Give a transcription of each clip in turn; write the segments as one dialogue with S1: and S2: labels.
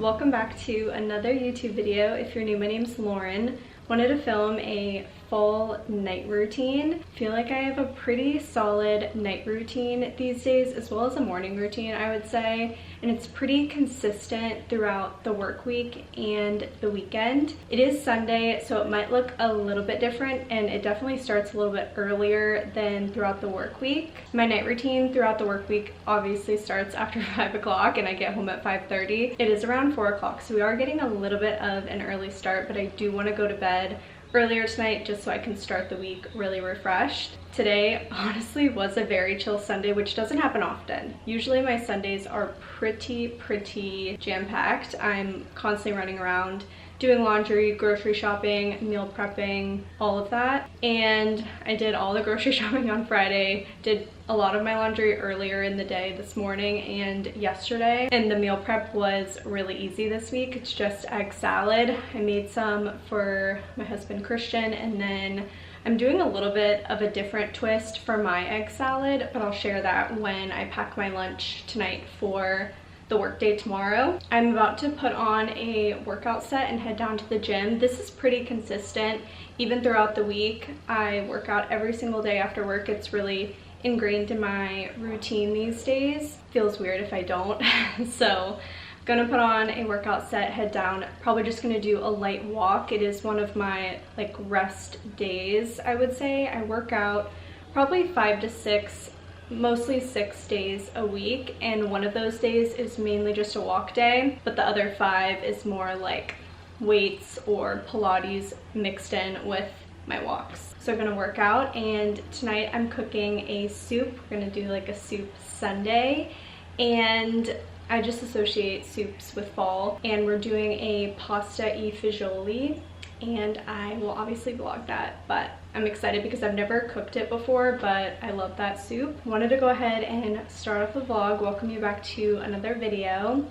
S1: welcome back to another YouTube video. If you're new, my name's Lauren. Wanted to film a fall night routine. Feel like I have a pretty solid night routine these days, as well as a morning routine, I would say, and it's pretty consistent throughout the work week and the weekend. It is Sunday, so it might look a little bit different, and it definitely starts a little bit earlier than throughout the work week. My night routine throughout the work week obviously starts after 5 o'clock, and I get home at 5:30. It is around 4 o'clock, so we are getting a little bit of an early start, but I do want to go to bed earlier tonight just so I can start the week really refreshed. Today honestly was a very chill Sunday, which doesn't happen often. Usually my Sundays are pretty jam-packed. I'm constantly running around doing laundry, grocery shopping, meal prepping, all of that. And I did all the grocery shopping on Friday, did a lot of my laundry earlier in the day this morning and yesterday. And the meal prep was really easy this week. It's just egg salad. I made some for my husband Christian, and then I'm doing a little bit of a different twist for my egg salad, but I'll share that when I pack my lunch tonight for the workday tomorrow. I'm about to put on a workout set and head down to the gym. This is pretty consistent even throughout the week. I work out every single day after work. It's really ingrained in my routine these days. Feels weird if I don't. So gonna put on a workout set, head down, probably just gonna do a light walk. It is one of my rest days, I would say. I work out probably 5 to 6, mostly 6 days a week, and one of those days is mainly just a walk day, but the other 5 is more like weights or Pilates mixed in with my walks. So I'm gonna work out, and tonight I'm cooking a soup. We're gonna do like a soup Sunday, and I just associate soups with fall, and we're doing a pasta e fagioli, and I will obviously vlog that, but I'm excited because I've never cooked it before, but I love that soup. Wanted to go ahead and start off the vlog, welcome you back to another video.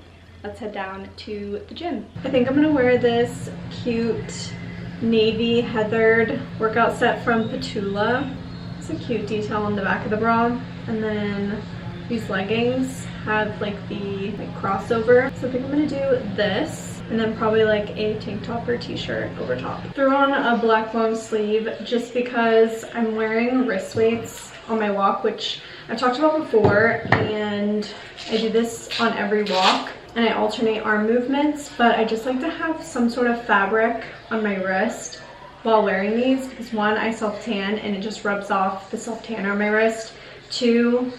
S1: Let's head down to the gym. I think I'm gonna wear this cute navy heathered workout set from Petula. It's a cute detail on the back of the bra, and then these leggings have the crossover. So I think I'm gonna do this, and then probably a tank top or t-shirt over top. Threw on a black long sleeve just because I'm wearing wrist weights on my walk, which I've talked about before, and I do this on every walk, and I alternate arm movements, but I just like to have some sort of fabric on my wrist while wearing these, because one, I self-tan and it just rubs off the self-tan on my wrist. 2,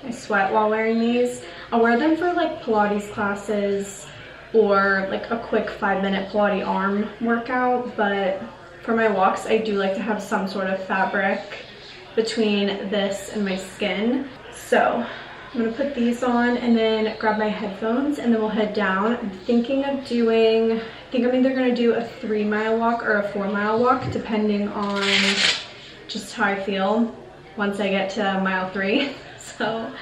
S1: I sweat while wearing these. I'll wear them for Pilates classes or a quick 5-minute Pilates arm workout, but for my walks I do like to have some sort of fabric between this and my skin. So I'm gonna put these on and then grab my headphones, and then we'll head down. I'm thinking of doing, I think I'm either gonna do a 3-mile walk or a 4-mile walk, depending on just how I feel once I get to mile 3. So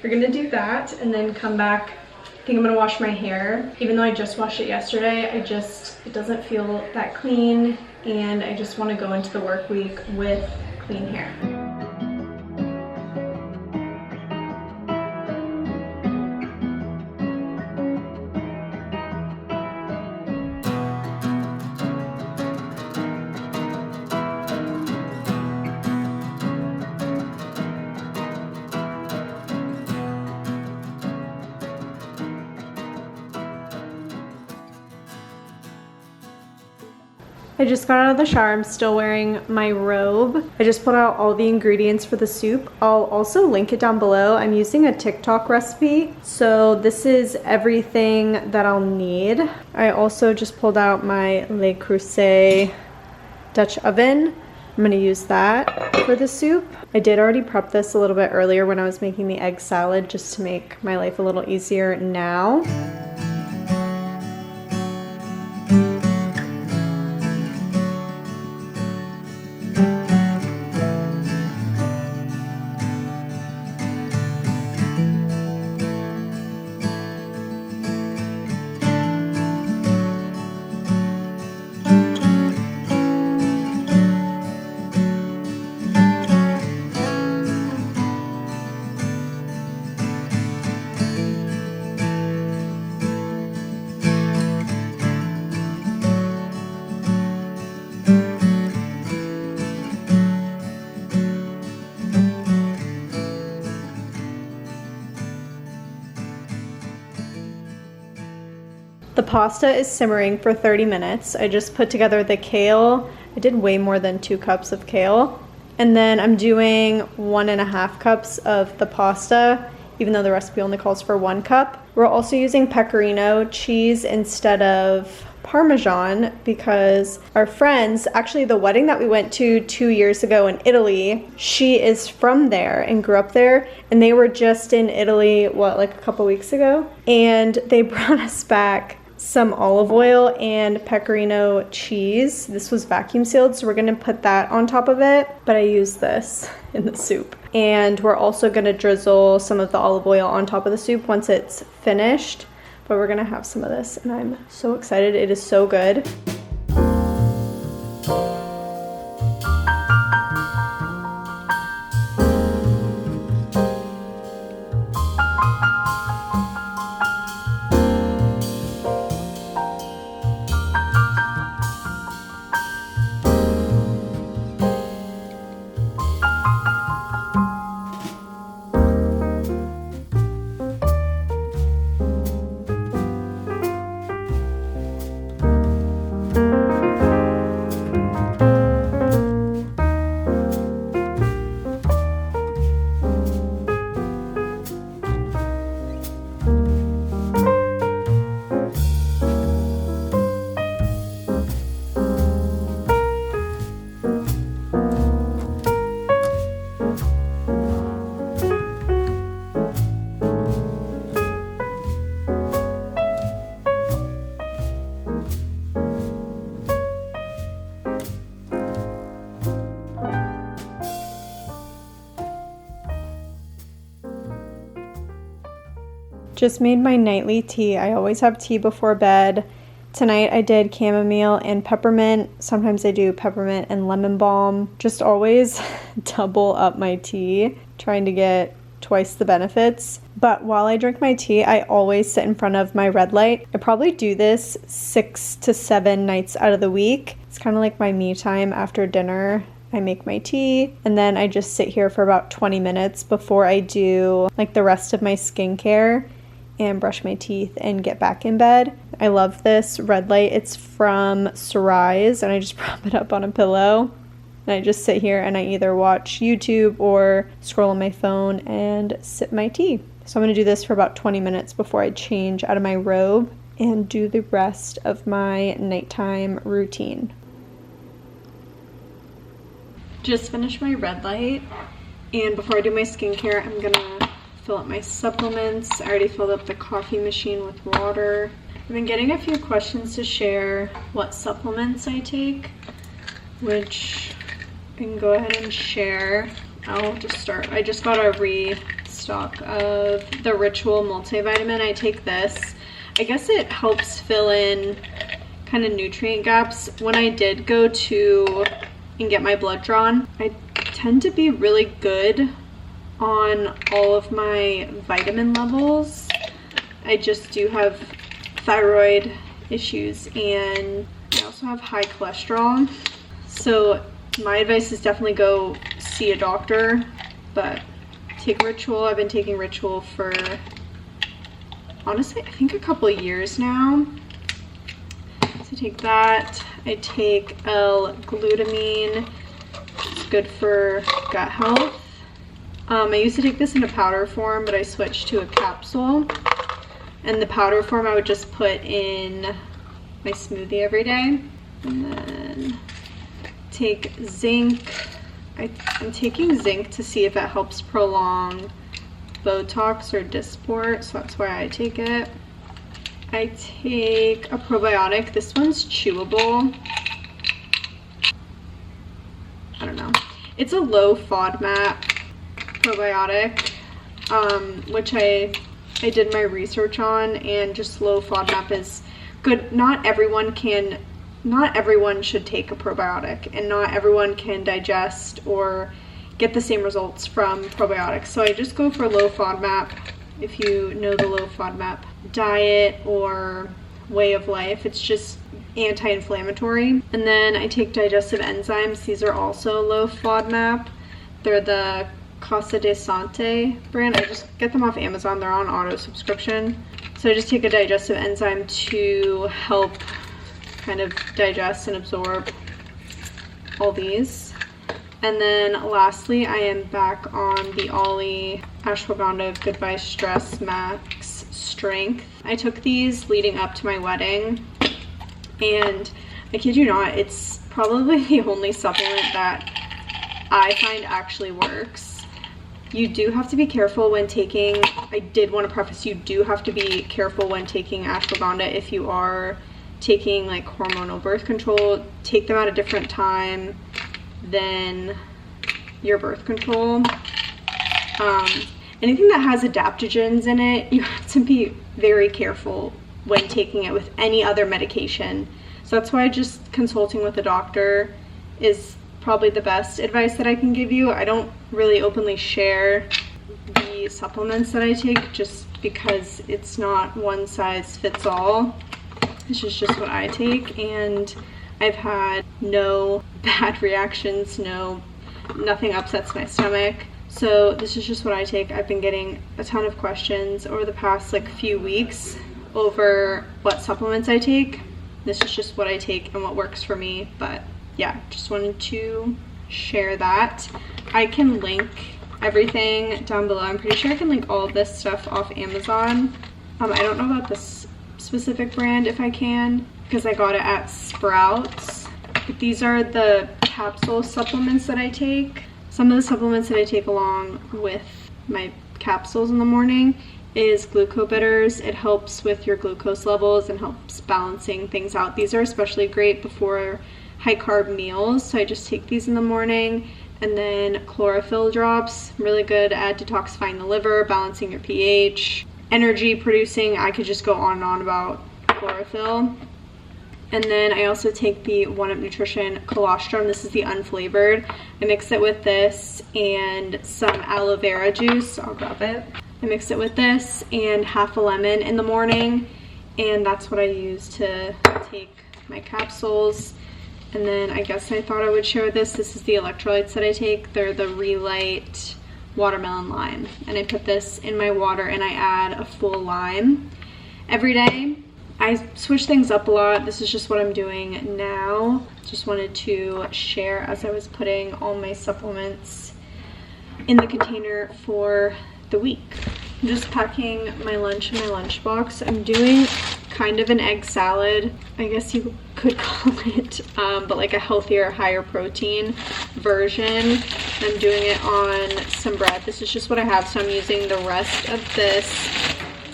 S1: we're gonna do that and then come back. I think I'm gonna wash my hair. Even though I just washed it yesterday, it doesn't feel that clean, and I just wanna go into the work week with clean hair. I just got out of the shower. I'm still wearing my robe. I just put out all the ingredients for the soup. I'll also link it down below. I'm using a TikTok recipe, so this is everything that I'll need. I also just pulled out my Le Creuset Dutch oven. I'm gonna use that for the soup. I did already prep this a little bit earlier when I was making the egg salad, just to make my life a little easier now. pasta is simmering for 30 minutes. I just put together the kale. I did way more than 2 cups of kale. And then I'm doing 1.5 cups of the pasta, even though the recipe only calls for 1 cup. We're also using pecorino cheese instead of Parmesan because our friends, actually the wedding that we went to 2 years ago in Italy, she is from there and grew up there, and they were just in Italy, like a couple weeks ago, and they brought us back some olive oil and pecorino cheese. This was vacuum sealed, so we're gonna put that on top of it, but I use this in the soup. And we're also gonna drizzle some of the olive oil on top of the soup once it's finished. But we're gonna have some of this, and I'm so excited. It is so good. Just made my nightly tea. I always have tea before bed. Tonight I did chamomile and peppermint. Sometimes I do peppermint and lemon balm. Just always double up my tea, trying to get twice the benefits. But while I drink my tea, I always sit in front of my red light. I probably do this 6 to 7 nights out of the week. It's kind of like my me time after dinner. I make my tea and then I just sit here for about 20 minutes before I do like the rest of my skincare and brush my teeth and get back in bed. I love this red light. It's from Sarais, and I just prop it up on a pillow and I just sit here and I either watch YouTube or scroll on my phone and sip my tea. So I'm going to do this for about 20 minutes before I change out of my robe and do the rest of my nighttime routine. Just finished my red light, and before I do my skincare, I'm gonna fill up my supplements. I already filled up the coffee machine with water. I've been getting a few questions to share what supplements I take, which I can go ahead and share. I'll just start. I just got a restock of the Ritual multivitamin. I take this. I guess it helps fill in kind of nutrient gaps. When I did go to and get my blood drawn, I tend to be really good on all of my vitamin levels. I just do have thyroid issues and I also have high cholesterol. So my advice is definitely go see a doctor, but take Ritual. I've been taking Ritual for honestly I think a couple of years now. So take that. I take L-glutamine. It's good for gut health. I used to take this in a powder form, but I switched to a capsule. And the powder form I would just put in my smoothie every day. And then take zinc. I'm taking zinc to see if it helps prolong Botox or Dysport, so that's why I take it. I take a probiotic. This one's chewable. I don't know. It's a low FODMAP probiotic, which I did my research on, and just low FODMAP is good. Not everyone should take a probiotic, and not everyone can digest or get the same results from probiotics. So I just go for low FODMAP. If you know the low FODMAP diet or way of life, it's just anti-inflammatory. And then I take digestive enzymes. These are also low FODMAP. They're the Casa de Sante brand. I just get them off Amazon. They're on auto subscription. So I just take a digestive enzyme to help kind of digest and absorb all these. And then lastly, I am back on the Ollie Ashwagandha Goodbye Stress Max Strength. I took these leading up to my wedding, and I kid you not, it's probably the only supplement that I find actually works. You do have to be careful when taking, I did want to preface, you do have to be careful when taking ashwagandha if you are taking like hormonal birth control. Take them at a different time than your birth control. Anything that has adaptogens in it, you have to be very careful when taking it with any other medication. So that's why just consulting with a doctor is probably the best advice that I can give you. I don't really openly share the supplements that I take just because it's not one size fits all. This is just what I take, and I've had no bad reactions, nothing upsets my stomach. So this is just what I take. I've been getting a ton of questions over the past like few weeks over what supplements I take. This is just what I take and what works for me. But yeah, just wanted to share that. I can link everything down below. I'm pretty sure I can link all of this stuff off Amazon. I don't know about this specific brand, if I can, because I got it at Sprouts. But these are the capsule supplements that I take. Some of the supplements that I take along with my capsules in the morning is glucobitters. It helps with your glucose levels and helps balancing things out. These are especially great before high carb meals, so I just take these in the morning. And then chlorophyll drops, really good at detoxifying the liver, balancing your pH, energy producing. I could just go on and on about chlorophyll. And then I also take the 1UP Nutrition colostrum. This is the unflavored. I mix it with this and some aloe vera juice. I'll grab it. I mix it with this and half a lemon in the morning, and that's what I use to take my capsules. And then I guess I thought I would share this. This is the electrolytes that I take. They're the Relight Watermelon Lime. And I put this in my water and I add a full lime every day. I switch things up a lot. This is just what I'm doing now. Just wanted to share as I was putting all my supplements in the container for the week. I'm just packing my lunch in my lunchbox. I'm doing kind of an egg salad, I guess you could call it, but like a healthier, higher protein version. I'm doing it on some bread. This is just what I have, so I'm using the rest of this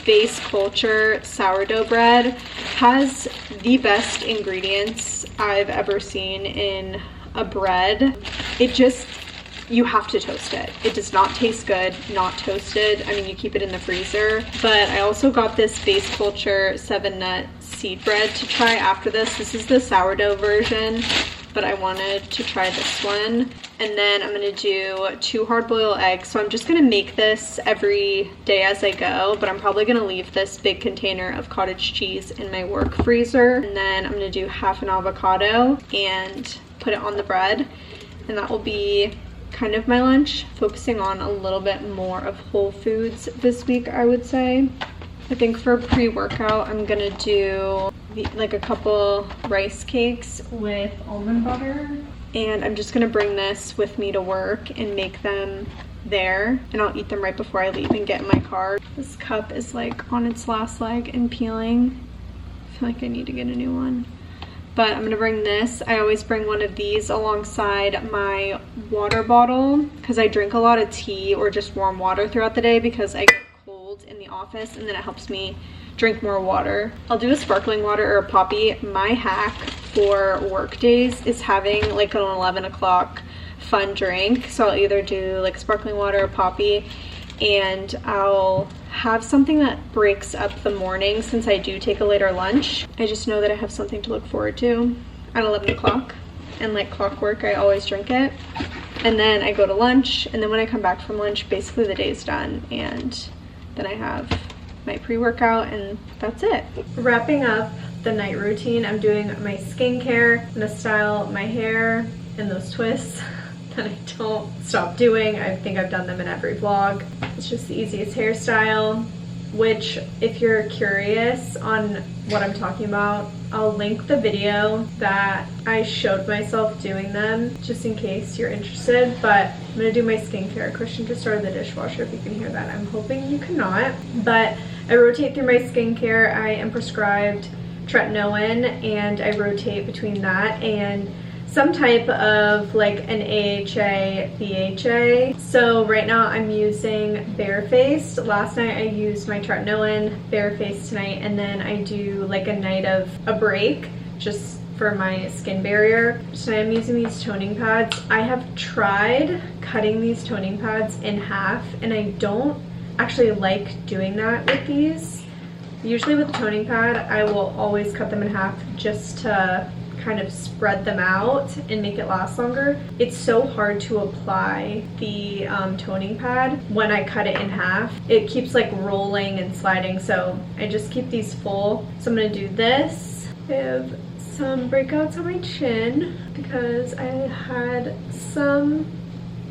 S1: Base Culture sourdough bread. Has the best ingredients I've ever seen in a bread. It just, you have to toast it. It does not taste good not toasted. I mean, you keep it in the freezer. But I also got this Base Culture 7-nut seed bread to try after this. This is the sourdough version, but I wanted to try this one. And then I'm gonna do 2 hard-boiled eggs. So I'm just gonna make this every day as I go, but I'm probably gonna leave this big container of cottage cheese in my work freezer. And then I'm gonna do half an avocado and put it on the bread. And that will be kind of my lunch, focusing on a little bit more of whole foods this week, I would say. I think for pre-workout, I'm gonna do like a couple rice cakes with almond butter. And I'm just gonna bring this with me to work and make them there. And I'll eat them right before I leave and get in my car. This cup is like on its last leg and peeling. I feel like I need to get a new one. But I'm gonna bring this. I always bring one of these alongside my water bottle because I drink a lot of tea or just warm water throughout the day because I get cold in the office, and then it helps me drink more water. I'll do a sparkling water or a poppy. My hack for work days is having like an 11 o'clock fun drink. So I'll either do like sparkling water or poppy, and I'll have something that breaks up the morning since I do take a later lunch. I just know that I have something to look forward to at 11 o'clock, and like clockwork, I always drink it. And then I go to lunch, and then when I come back from lunch, basically the day's done, and then I have my pre-workout, and that's it. Wrapping up the night routine, I'm doing my skincare. I'm gonna style my hair in those twists that I don't stop doing. I think I've done them in every vlog. It's just the easiest hairstyle. which if you're curious on what I'm talking about, I'll link the video that I showed myself doing them just in case you're interested. But I'm gonna do my skincare. Christian just started the dishwasher, if you can hear that. I'm hoping you cannot. But I rotate through my skincare. I am prescribed tretinoin, and I rotate between that and some type of like an AHA, BHA. So right now I'm using barefaced. Last night I used my tretinoin, barefaced tonight, and then I do like a night of a break just for my skin barrier. So I'm using these toning pads. I have tried cutting these toning pads in half, and I don't actually like doing that with these. Usually with the toning pad, I will always cut them in half just to kind of spread them out and make it last longer. It's so hard to apply the toning pad when I cut it in half. It keeps like rolling and sliding, so I just keep these full. So I'm gonna do this. I have some breakouts on my chin because I had some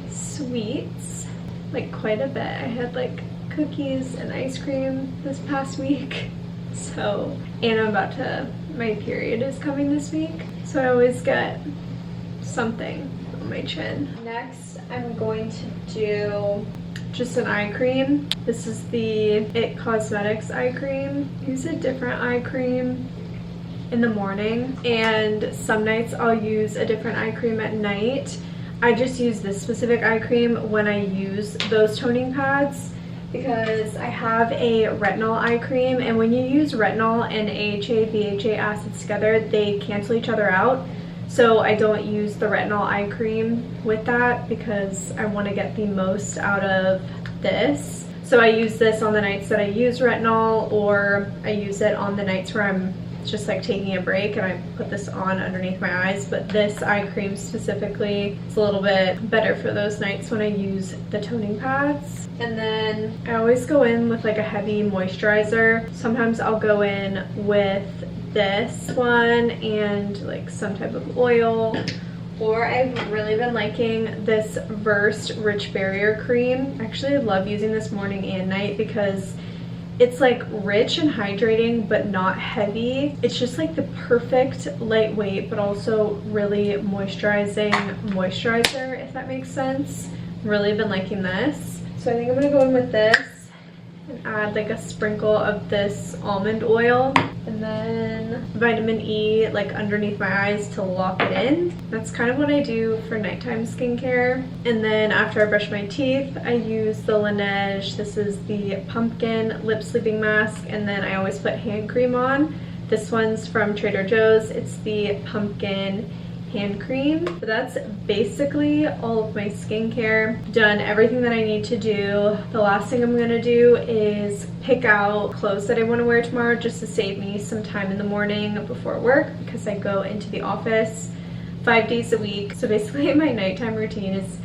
S1: sweets, like quite a bit. I had like cookies and ice cream this past week. So, and my period is coming this week, so I always get something on my chin. Next, I'm going to do just an eye cream. This is the It Cosmetics eye cream. Use a different eye cream in the morning, and some nights I'll use a different eye cream at night. I just use this specific eye cream when I use those toning pads, because I have a retinol eye cream, and when you use retinol and AHA, BHA acids together, they cancel each other out. So I don't use the retinol eye cream with that because I want to get the most out of this. So I use this on the nights that I use retinol, or I use it on the nights where I'm just like taking a break and I put this on underneath my eyes. But this eye cream specifically is a little bit better for those nights when I use the toning pads. And then I always go in with like a heavy moisturizer. Sometimes I'll go in with this one and like some type of oil, or I've really been liking this Versed Rich Barrier Cream. Actually, I love using this morning and night because it's like rich and hydrating but not heavy. It's just like the perfect lightweight but also really moisturizing moisturizer, if that makes sense. Really been liking this. So I think I'm gonna go in with this and add like a sprinkle of this almond oil, and then vitamin E like underneath my eyes to lock it in. That's kind of what I do for nighttime skincare. And then after I brush my teeth, I use the Laneige. This is the pumpkin lip sleeping mask, and then I always put hand cream on. This one's from Trader Joe's. It's the pumpkin hand cream. But that's basically all of my skincare. Done everything that I need to do. The last thing I'm gonna do is pick out clothes that I want to wear tomorrow, just to save me some time in the morning before work, because I go into the office 5 days a week. So basically my nighttime routine is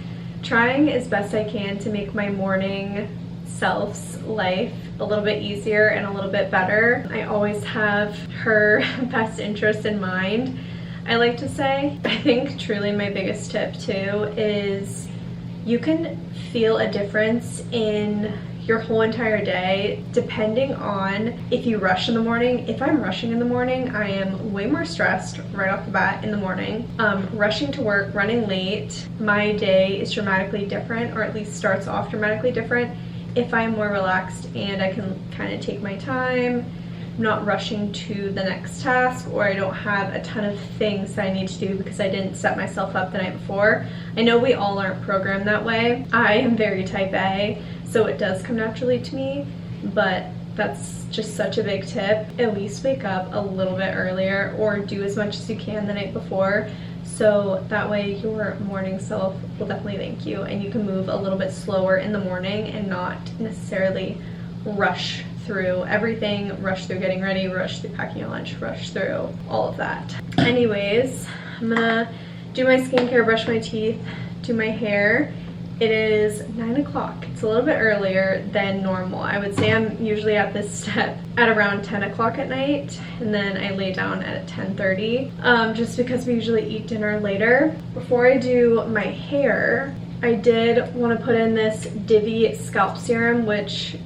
S1: trying as best I can to make my morning self's life a little bit easier and a little bit better. I always have her best interest in mind, I like to say. I think truly my biggest tip too is you can feel a difference in your whole entire day depending on if you rush in the morning. If I'm rushing in the morning, I am way more stressed right off the bat in the morning. Rushing to work, running late, my day is dramatically different, or at least starts off dramatically different if I'm more relaxed and I can kind of take my time, not rushing to the next task, or I don't have a ton of things that I need to do because I didn't set myself up the night before. I know we all aren't programmed that way. I am very type A, so it does come naturally to me, but that's just such a big tip. At least wake up a little bit earlier, or do as much as you can the night before, so that way your morning self will definitely thank you, and you can move a little bit slower in the morning and not necessarily rush through everything, rush through getting ready, rush through packing your lunch, rush through all of that. Anyways, I'm gonna do my skincare, brush my teeth, do my hair. It is 9 o'clock. It's a little bit earlier than normal. I would say I'm usually at this step at around 10 o'clock at night, and then I lay down at 10:30, just because we usually eat dinner later. Before I do my hair, I did want to put in this Divi scalp serum, which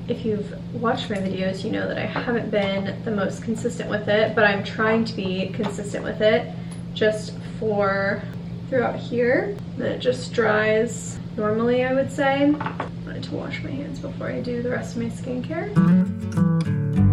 S1: if you've watched my videos, you know that I haven't been the most consistent with it, but I'm trying to be consistent with it just for throughout here. Then it just dries normally, I would say. I wanted to wash my hands before I do the rest of my skincare.